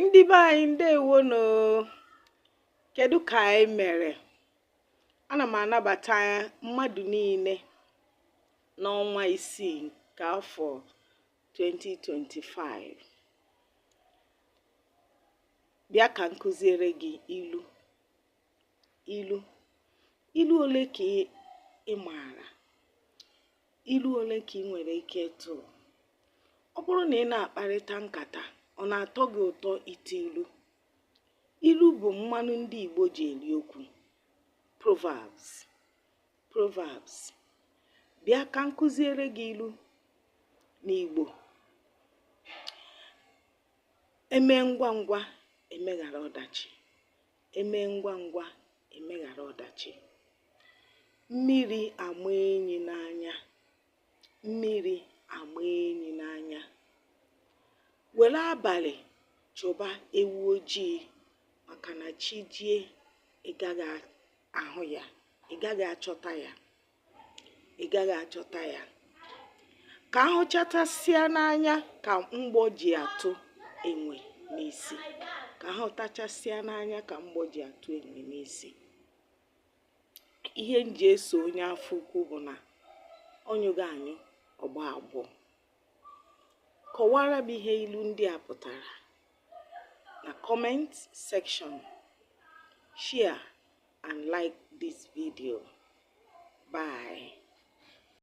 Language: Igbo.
ndị be anyị ndewono. Kedu ka anyị mere? Ana m anabata mmadụ niile n'ọnwa isii nke afọ 2025. Bịa ka m kụziere gị ilu. Ilu ole ka ị maara? Ilu ole ka ị nwere ike ịtụ? Ọ bụrụ na ị na-akparịta nkata, ọ na-atọ gị ụtọ ite ilu? Ilu bụ mmanụ ndị Igbo ji eri okwu. Proverbs. Bịa ka m kụziere gị ilu n'Igbo. Eme ngwa ngwa emeghara ọdachi. Eme ngwa ngwa emeghara ọdachi. Mmiri ama enyi n'anya. Mmiri ama enyi n'anya. Were abalị chọba ewu ojii, maka na chi jie ị gaghị ahụ ya, ị gaghị achọta ya. Ka ahụchatasịa n'anya ka mgbọ ji atụ enwe n'isi. Ka ahụtachasịa n'anya ka mgbọ ji atụ enwe n'isi. Ihe m ji eso onye afọ ukwu bụ na ọnyụgo anyụ ọgba agbọ. Kọwara m ihe ilu ndị a pụtara na comment section. Share and like this video. Bye.